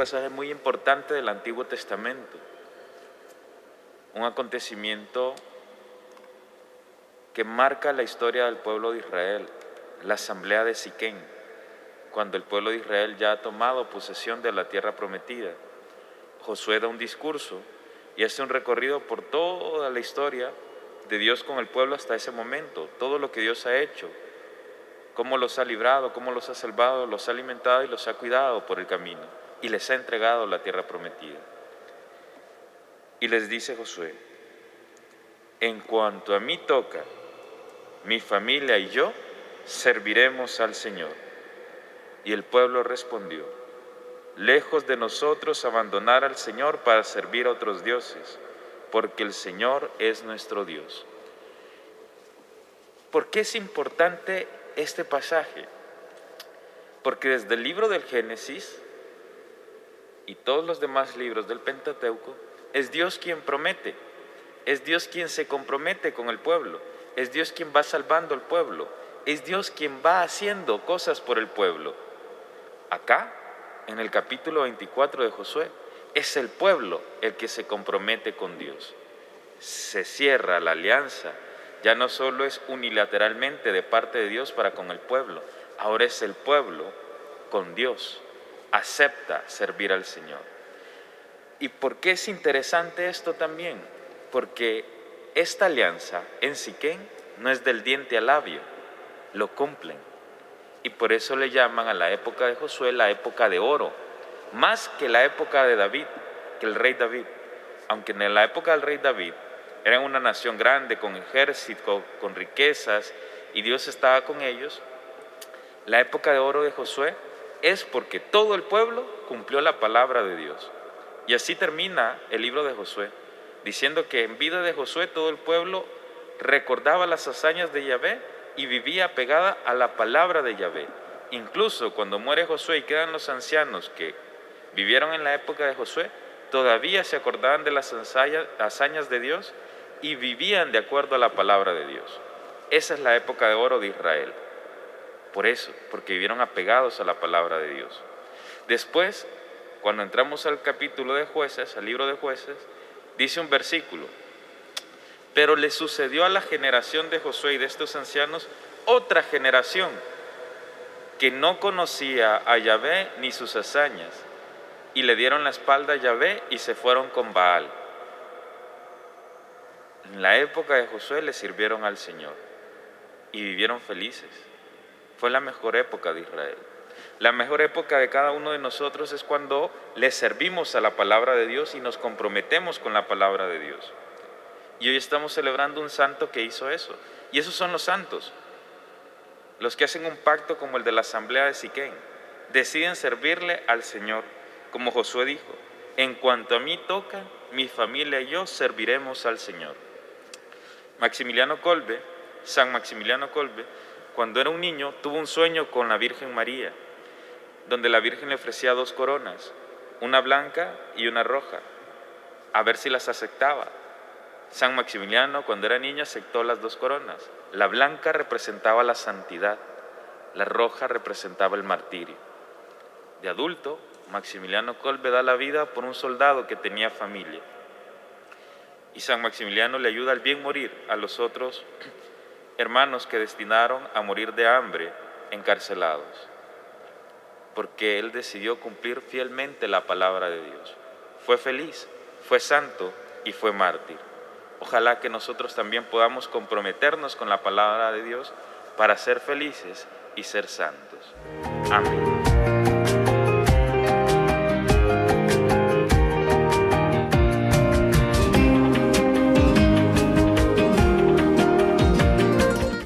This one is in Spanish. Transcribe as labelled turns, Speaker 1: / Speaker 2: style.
Speaker 1: pasaje muy importante del Antiguo Testamento, un acontecimiento que marca la historia del pueblo de Israel, la asamblea de Siquem, cuando el pueblo de Israel ya ha tomado posesión de la tierra prometida. Josué da un discurso y hace un recorrido por toda la historia de Dios con el pueblo hasta ese momento, todo lo que Dios ha hecho, cómo los ha librado, cómo los ha salvado, los ha alimentado y los ha cuidado por el camino, y les ha entregado la tierra prometida. Y les dice Josué: en cuanto a mí toca, mi familia y yo serviremos al Señor. Y el pueblo respondió: lejos de nosotros abandonar al Señor para servir a otros dioses, porque el Señor es nuestro Dios. ¿Por qué es importante este pasaje? Porque desde el libro del Génesis y todos los demás libros del Pentateuco, es Dios quien promete, es Dios quien se compromete con el pueblo, es Dios quien va salvando al pueblo, es Dios quien va haciendo cosas por el pueblo. Acá, en el capítulo 24 de Josué, es el pueblo el que se compromete con Dios. Se cierra la alianza, ya no solo es unilateralmente de parte de Dios para con el pueblo, ahora es el pueblo con Dios, acepta servir al Señor. ¿Y por qué es interesante esto también? Porque esta alianza en Siquem no es del diente al labio, lo cumplen. Y por eso le llaman a la época de Josué la época de oro, más que la época de David, que el rey David. Aunque en la época del rey David eran una nación grande, con ejército, con riquezas, y Dios estaba con ellos, la época de oro de Josué es porque todo el pueblo cumplió la palabra de Dios. Y así termina el libro de Josué, diciendo que en vida de Josué todo el pueblo recordaba las hazañas de Yahvé y vivía pegada a la palabra de Yahvé. Incluso cuando muere Josué y quedan los ancianos que vivieron en la época de Josué, todavía se acordaban de las hazañas de Dios y vivían de acuerdo a la palabra de Dios. Esa es la época de oro de Israel. Por eso, porque vivieron apegados a la palabra de Dios. Después, cuando entramos al capítulo de Jueces, al libro de Jueces, dice un versículo: pero le sucedió a la generación de Josué y de estos ancianos otra generación que no conocía a Yahvé ni sus hazañas, y le dieron la espalda a Yahvé y se fueron con Baal. En la época de Josué le sirvieron al Señor y vivieron felices. Fue la mejor época de Israel. La mejor época de cada uno de nosotros es cuando le servimos a la palabra de Dios y nos comprometemos con la palabra de Dios. Y hoy estamos celebrando un santo que hizo eso. Y esos son los santos, los que hacen un pacto como el de la asamblea de Siquem. Deciden servirle al Señor, como Josué dijo: en cuanto a mí toca, mi familia y yo serviremos al Señor. San Maximiliano Kolbe, cuando era un niño, tuvo un sueño con la Virgen María, donde la Virgen le ofrecía 2 coronas, una blanca y una roja, a ver si las aceptaba. San Maximiliano, cuando era niño, aceptó las 2 coronas. La blanca representaba la santidad, la roja representaba el martirio. De adulto, Maximiliano Kolbe da la vida por un soldado que tenía familia. Y San Maximiliano le ayuda al bien morir a los otros hermanos que destinaron a morir de hambre encarcelados, porque él decidió cumplir fielmente la palabra de Dios. Fue feliz, fue santo y fue mártir. Ojalá que nosotros también podamos comprometernos con la palabra de Dios para ser felices y ser santos. Amén.